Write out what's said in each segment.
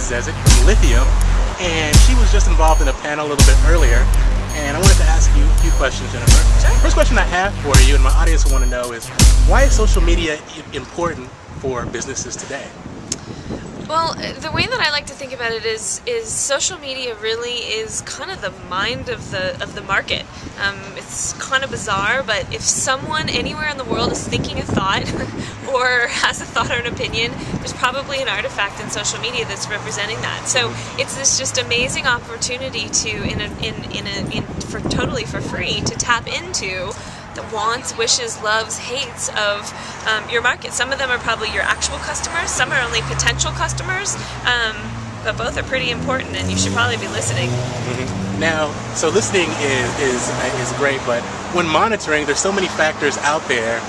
Zezsut from Lithium, and she was just involved in a panel a little bit earlier, and I wanted to ask you a few questions, Jennifer. Sure. First question I have for you, and my audience will want to know, is why is social media important for businesses today? Well, the way that I like to think about it is social media really is kind of the mind of the market. It's kind of bizarre, but if someone anywhere in the world is thinking a thought or has a thought or an opinion, there's probably an artifact in social media that's representing that. So it's this just amazing opportunity to, totally for free, to tap into the wants, wishes, loves, hates of your market. Some of them are probably your actual customers, some are only potential customers, but both are pretty important, and you should probably be listening. Now, so listening is great, but when monitoring, there's so many factors out there,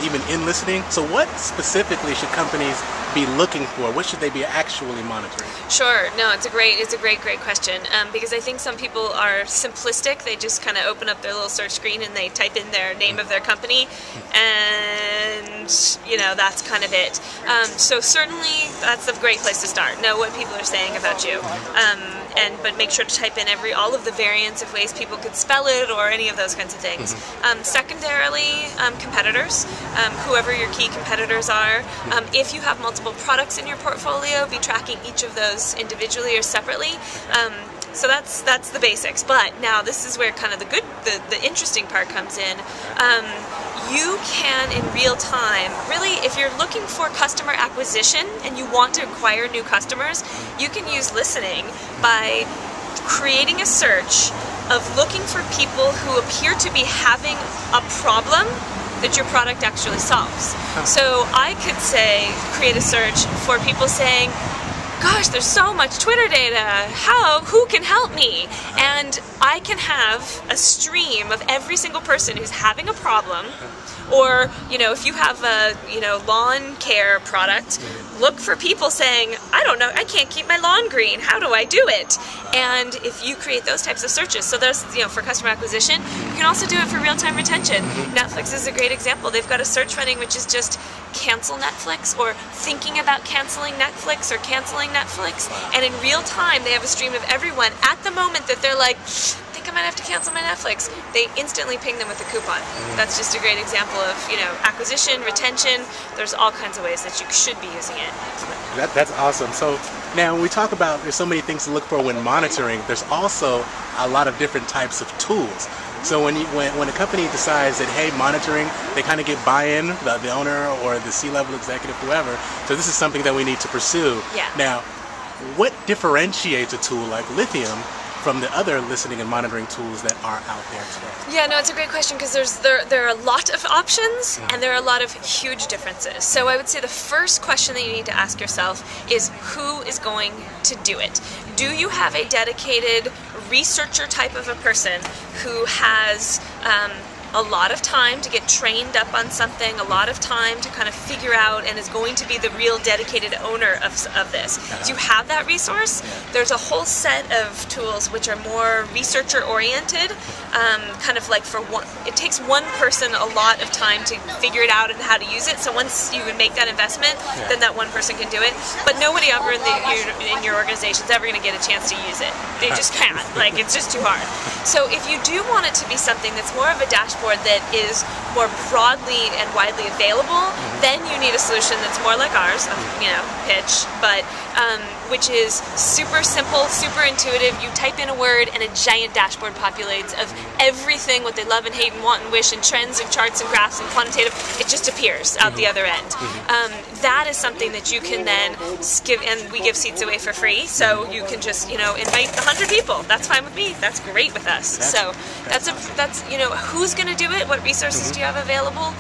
even in listening. So what specifically should companies be looking for? What should they be actually monitoring? Sure. No, it's a great question. Because I think some people are simplistic. They just kind of open up their little search screen and they type in their name of their company, and that's kind of it. So certainly that's a great place to start. Know what people are saying about you, but make sure to type in all of the variants of ways people could spell it or any of those kinds of things. Secondarily, competitors, whoever your key competitors are. If you have multiple products in your portfolio, be tracking each of those individually or separately. So that's the basics. But now this is where kind of the interesting part comes in. You can, in real time, really, if you're looking for customer acquisition and you want to acquire new customers, you can use listening by creating a search of looking for people who appear to be having a problem that your product actually solves. So I could create a search for people saying, gosh, there's so much Twitter data, who can help me? And I can have a stream of every single person who's having a problem, or, if you have a, lawn care product, look for people saying, I don't know, I can't keep my lawn green, how do I do it? And if you create those types of searches, so there's, for customer acquisition, you can also do it for real-time retention. Netflix is a great example. They've got a search running which is just cancel Netflix, or thinking about canceling Netflix, or canceling Netflix, and in real time they have a stream of everyone at the moment that they're like, I think I might have to cancel my Netflix. They instantly ping them with a coupon. That's just a great example of, acquisition, retention. There's all kinds of ways that you should be using it. That's awesome. So now when we talk about there's so many things to look for when monitoring, there's also a lot of different types of tools. So when a company decides that, hey, monitoring, they kind of get buy-in, the owner or the C-level executive, whoever, so this is something that we need to pursue. Yeah. Now, what differentiates a tool like Lithium from the other listening and monitoring tools that are out there today? Yeah, no, it's a great question, because there are a lot of options and there are a lot of huge differences. So I would say the first question that you need to ask yourself is, who is going to do it? Do you have a dedicated researcher type of a person who has a lot of time to get trained up on something, a lot of time to kind of figure out, and is going to be the real dedicated owner of this? Do you have that resource? There's a whole set of tools which are more researcher oriented, kind of like it takes one person a lot of time to figure it out and how to use it. So once you make that investment, then that one person can do it. But nobody ever in your organization is ever going to get a chance to use it. They just can't. It's just too hard. So if you do want it to be something that's more of a dashboard that is more broadly and widely available, then you need a solution that's more like ours, pitch, but which is super simple, super intuitive. You type in a word and a giant dashboard populates of everything, what they love and hate and want and wish, and trends and charts and graphs and quantitative. It just appears out the other end. That is something that you can then give, and we give seats away for free, so you can just invite 100 people. That's fine with me. That's great with us. So that's who's going to do it? What resources do you have available?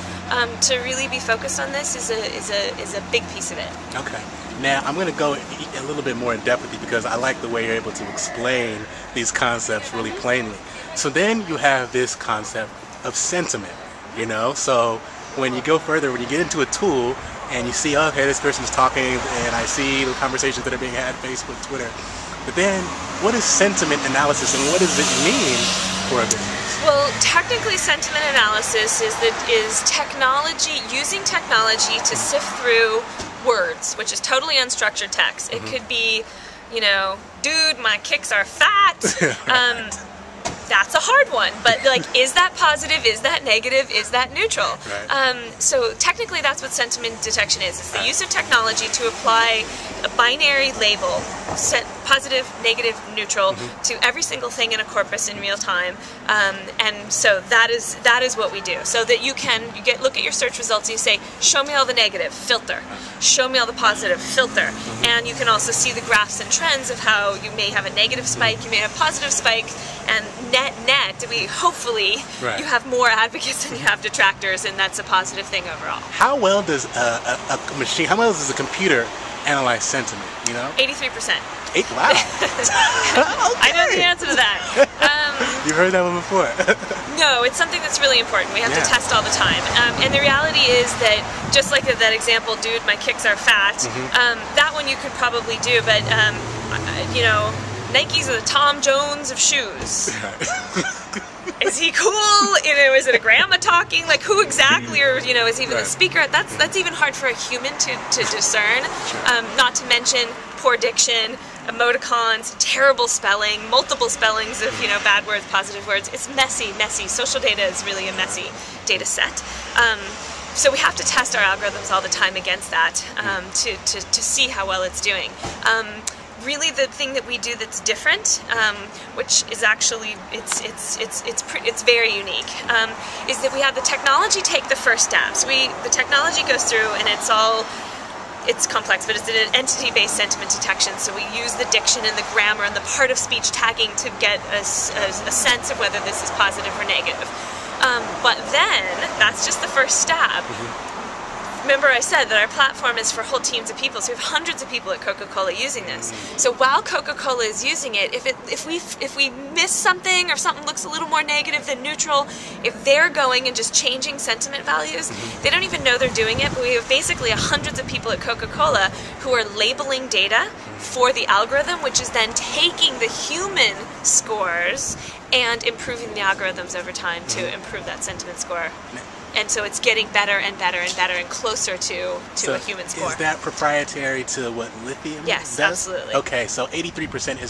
To really be focused on this is a big piece of it. Okay. Now I'm going to go a little bit more in depth with you, because I like the way you're able to explain these concepts really plainly. So then you have this concept of sentiment, so when you go further, when you get into a tool and you see, okay, this person's talking and I see the conversations that are being had, Facebook, Twitter, but then what is sentiment analysis and what does it mean for a business? Well, technically sentiment analysis is technology, using technology to sift through words, which is totally unstructured text. It could be, you know, dude, my kicks are fat. That's a hard one, but like, is that positive? Is that negative? Is that neutral? Right. So technically that's what sentiment detection is. It's the use of technology to apply a binary label, set positive, negative, neutral, to every single thing in a corpus in real time. And so that is what we do. So that you look at your search results and you say, show me all the negative, filter. Show me all the positive, filter. And you can also see the graphs and trends of how you may have a negative spike, you may have a positive spike, and net, we hopefully you have more advocates than you have detractors, and that's a positive thing overall. How well does a machine, how well does a computer analyze sentiment, you know? 83%. Wow. I know the answer to that. You've heard that one before. No, it's something that's really important. We have to test all the time. And the reality is that, just like that example, dude, my kicks are fat, that one you could probably do, but, you know, Nike's are the Tom Jones of shoes. Is he cool? You know, is it a grandma talking? Like, who exactly, or, you know, is even the speaker? That's even hard for a human to discern. Not to mention poor diction, emoticons, terrible spelling, multiple spellings of, you know, bad words, positive words. It's messy. Social data is really a messy data set. So we have to test our algorithms all the time against that to see how well it's doing. Really, the thing that we do that's different, which is actually it's very unique, is that we have the technology take the first steps. The technology goes through, and it's complex, but it's an entity-based sentiment detection. So we use the diction and the grammar and the part of speech tagging to get a sense of whether this is positive or negative. But then that's just the first step. Remember I said that our platform is for whole teams of people, so we have hundreds of people at Coca-Cola using this. So while Coca-Cola is using it, if we miss something or something looks a little more negative than neutral, if they're going and just changing sentiment values, they don't even know they're doing it, but we have basically hundreds of people at Coca-Cola who are labeling data for the algorithm, which is then taking the human scores and improving the algorithms over time to improve that sentiment score. And so it's getting better and better and better and closer to a human score. Is that proprietary to what Lithium Yes, does? absolutely. Okay, so 83%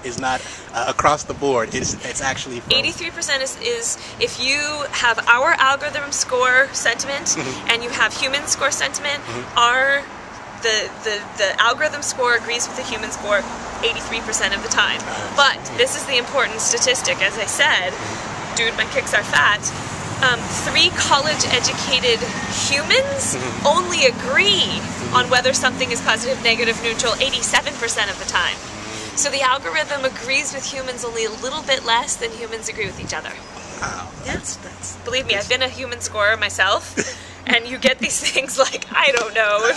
is not across the board. It's actually from 83% is if you have our algorithm score sentiment and you have human score sentiment, the algorithm score agrees with the human score 83% of the time. But this is the important statistic, as I said, dude, my kicks are fat. 3 college-educated humans only agree on whether something is positive, negative, neutral 87% of the time. So the algorithm agrees with humans only a little bit less than humans agree with each other. Wow. That's Believe me, I've been a human scorer myself, and you get these things like, I don't know,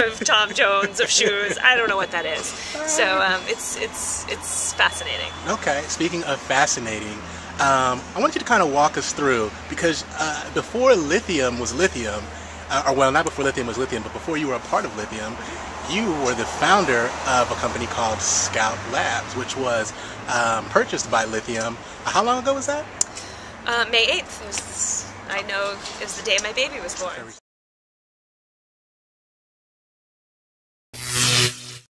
of Tom Jones of shoes, I don't know what that is. So it's fascinating. Okay, speaking of fascinating, I want you to kind of walk us through, because before Lithium was Lithium, or well, not before Lithium was Lithium, but before you were a part of Lithium, you were the founder of a company called Scout Labs, which was purchased by Lithium. How long ago was that? May 8th. I know it was the day my baby was born.